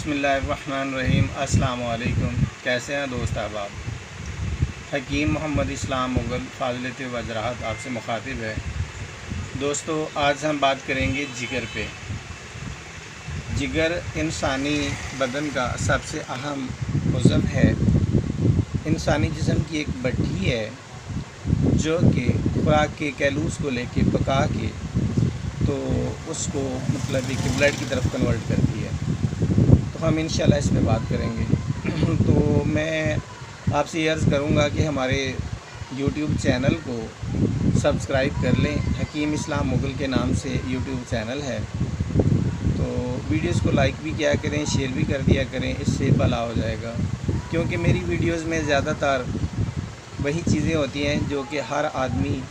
बिस्मिल्लाहिर्रहमानिर्रहीम। अस्सलाम वालेकुम। कैसे हैं दोस्त अहबाब। हकीम मोहम्मद इस्लाम मुग़ल फ़ाज़िलत वज़राहत आपसे मुखातिब है। दोस्तों, आज हम बात करेंगे जिगर पे। जिगर इंसानी बदन का सबसे अहम उज़्व है। इंसानी जिस्म की एक भट्ठी है जो कि खुराक के कैलूस को लेके पका के तो उसको मतलब कि ब्लड की तरफ कन्वर्ट करती है। तो हम इंशाल्लाह इस पे बात करेंगे। तो मैं आपसे ये अर्ज़ करूँगा कि हमारे यूट्यूब चैनल को सब्सक्राइब कर लें। हकीम इस्लाम मुग़ल के नाम से यूट्यूब चैनल है। तो वीडियोस को लाइक भी किया करें, शेयर भी कर दिया करें, इससे भला हो जाएगा। क्योंकि मेरी वीडियोस में ज़्यादातर वही चीज़ें होती हैं जो कि हर आदमी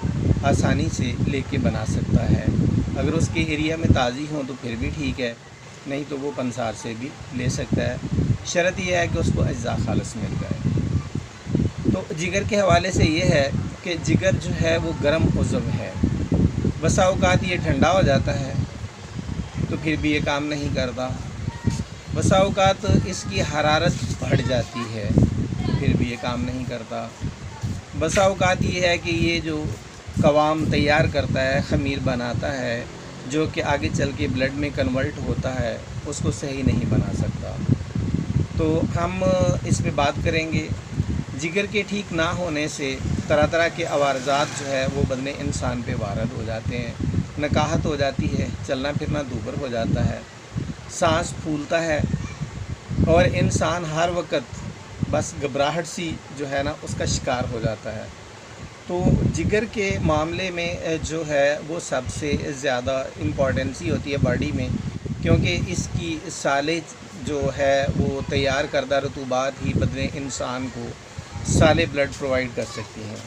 आसानी से लेके बना सकता है। अगर उसके एरिया में ताज़ी हों तो फिर भी ठीक है, नहीं तो वो पंसार से भी ले सकता है। शर्त यह है कि उसको अज्जा खालिस मिल जाए। तो जिगर के हवाले से ये है कि जिगर जो है वो गर्म उज़्व है। बसा औक़ात ये ठंडा हो जाता है तो फिर भी ये काम नहीं करता। बसा औक़ात इसकी हरारत बढ़ जाती है फिर भी ये काम नहीं करता। बसा औक़ात ये है कि ये जो कवाम तैयार करता है, ख़मीर बनाता है, जो कि आगे चल के ब्लड में कन्वर्ट होता है, उसको सही नहीं बना सकता। तो हम इस पे बात करेंगे। जिगर के ठीक ना होने से तरह तरह के अवारज़ात जो है वो बदने इंसान पे वारद हो जाते हैं। नकाहत हो जाती है, चलना फिरना दूबर हो जाता है, सांस फूलता है और इंसान हर वक्त बस घबराहट सी जो है ना उसका शिकार हो जाता है। तो जिगर के मामले में जो है वो सबसे ज़्यादा इम्पोर्टेंसी होती है बॉडी में, क्योंकि इसकी साले जो है वो तैयार करदा रतूबात ही बदने इंसान को साले ब्लड प्रोवाइड कर सकती हैं।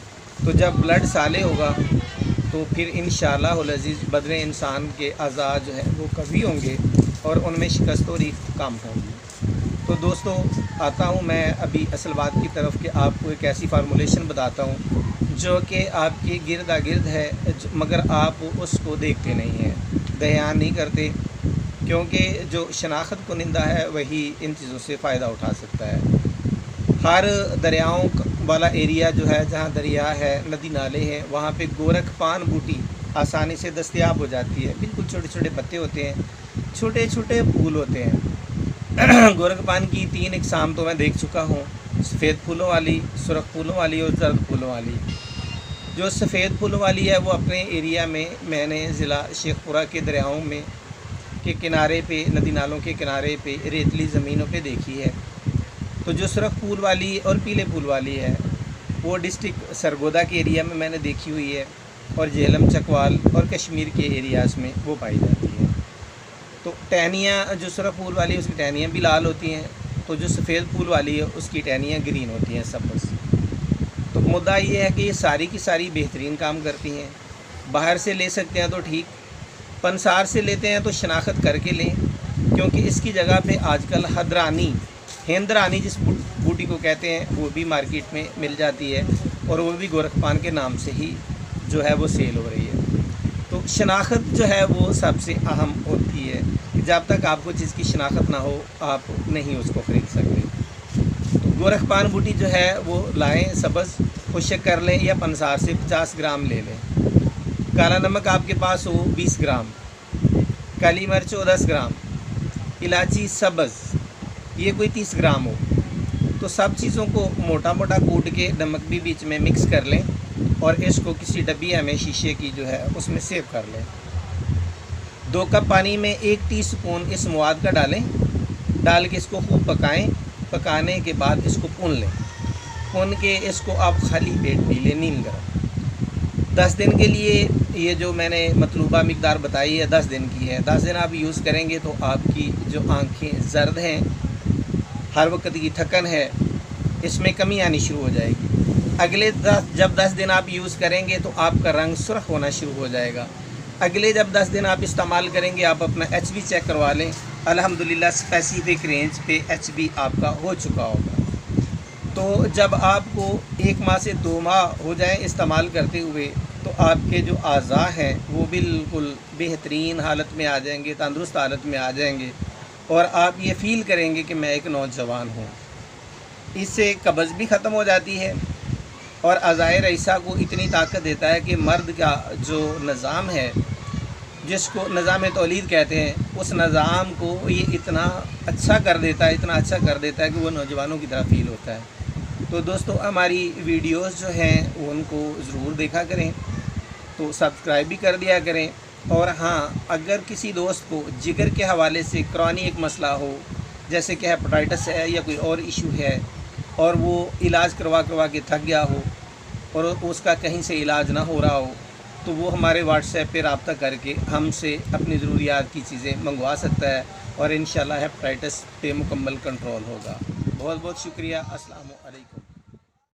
तो जब ब्लड साले होगा तो फिर इंशाअल्लाह उल अज़ीज़ बदने इंसान के अज़ा जो है वो कवी होंगे और उनमें शिकस्त और रिफ़्त कम होगी। तो दोस्तों, आता हूँ मैं अभी असल बात की तरफ कि आपको एक ऐसी फार्मूलेशन बताता हूँ जो कि आपके गिरदा गिर्द है, मगर आप उसको देखते नहीं हैं, ध्यान नहीं करते। क्योंकि जो शनाख्त कुनिंदा है वही इन चीज़ों से फ़ायदा उठा सकता है। हर दरियाओं वाला एरिया जो है, जहाँ दरिया है, नदी नाले हैं, वहाँ पे गोरखपान बूटी आसानी से दस्तयाब हो जाती है। बिल्कुल छोटे छोटे पत्ते होते हैं, छोटे छोटे फूल होते हैं। गोरखपान की 3 इकसाम तो मैं देख चुका हूँ, सफ़ेद फूलों वाली, सुरख फूलों वाली और जर्द फूलों वाली। जो सफ़ेद फूलों वाली है वो अपने एरिया में मैंने ज़िला शेखपुरा के दरियाओं में के किनारे पे, नदी नालों के किनारे पे, रेतली ज़मीनों पे देखी है। तो जो सुरख फूल वाली और पीले फूल वाली है वो डिस्ट्रिक्ट सरगोदा के एरिया में मैंने देखी हुई है और झेलम, चकवाल और कश्मीर के एरियाज़ में वो पाई जाती है। तो टहनियाँ जो सुरख फूल वाली है उसकी टहनियाँ भी लाल होती हैं, तो जो सफ़ेद फूल वाली है उसकी टहनियाँ ग्रीन होती हैं, सब्ज़। तो मुद्दा ये है कि ये सारी की सारी बेहतरीन काम करती हैं। बाहर से ले सकते हैं तो ठीक, पंसार से लेते हैं तो शनाख्त करके लें, क्योंकि इसकी जगह पे आजकल हदरानी, हिंदरानी जिस बूटी को कहते हैं वो भी मार्केट में मिल जाती है और वो भी गोरखपान के नाम से ही जो है वो सेल हो रही है। तो शनाख्त जो है वो सबसे अहम होती है। जब तक आपको चीज़ की शनाख्त ना हो आप नहीं उसको ख़रीद सकते। तो गोरखपान बूटी जो है वो लाएं, सब्ज़, खुशक कर लें या पंसार से 50 ग्राम ले लें। काला नमक आपके पास हो 20 ग्राम, काली मिर्च हो 10 ग्राम, इलायची सब्ज़ ये कोई 30 ग्राम हो। तो सब चीज़ों को मोटा मोटा कूट के नमक भी बीच में मिक्स कर लें और इसको किसी डब्बिया में शीशे की जो है उसमें सेव कर लें। 2 कप पानी में 1 टीस्पून इस मवाद का डाल के इसको खूब पकाएं। पकाने के बाद इसको भून लें। भून के इसको आप खाली पेट पी लें, नीम गर्म। 10 दिन के लिए ये जो मैंने मतलूबा मिकदार बताई है 10 दिन की है। 10 दिन आप यूज़ करेंगे तो आपकी जो आँखें जर्द हैं, हर वक्त की थकन है, इसमें कमी आनी शुरू हो जाएगी। जब 10 दिन आप यूज़ करेंगे तो आपका रंग सुर्ख होना शुरू हो जाएगा। अगले जब 10 दिन आप इस्तेमाल करेंगे आप अपना HB चेक करवा लें। अल्हम्दुलिल्लाह स्पेसिफिक रेंज पे HB आपका हो चुका होगा। तो जब आपको 1 माह से 2 माह हो जाए इस्तेमाल करते हुए तो आपके जो अज़ा हैं वो बिल्कुल बेहतरीन हालत में आ जाएंगे, तंदुरुस्त हालत में आ जाएंगे। और आप ये फ़ील करेंगे कि मैं एक नौजवान हूँ। इससे कब्ज़ भी ख़त्म हो जाती है और अज़ाए रईसा को इतनी ताकत देता है कि मर्द का जो निज़ाम है, जिसको निज़ाम तौलीद कहते हैं, उस निज़ाम को ये इतना अच्छा कर देता है, इतना अच्छा कर देता है कि वो नौजवानों की तरह फ़ील होता है। तो दोस्तों, हमारी वीडियोस जो हैं उनको ज़रूर देखा करें, तो सब्सक्राइब भी कर दिया करें। और हाँ, अगर किसी दोस्त को जिगर के हवाले से क्रॉनिक एक मसला हो, जैसे कि हेपेटाइटिस है या कोई और इशू है, और वो इलाज करवा करवा के थक गया हो और उसका कहीं से इलाज ना हो रहा हो, तो वो हमारे व्हाट्सएप पे रब्ता करके हमसे अपनी ज़रूरियात की चीज़ें मंगवा सकता है और इंशाल्लाह हेपेटाइटिस पे मुकम्मल कंट्रोल होगा। बहुत बहुत शुक्रिया। अस्सलामु अलैकुम।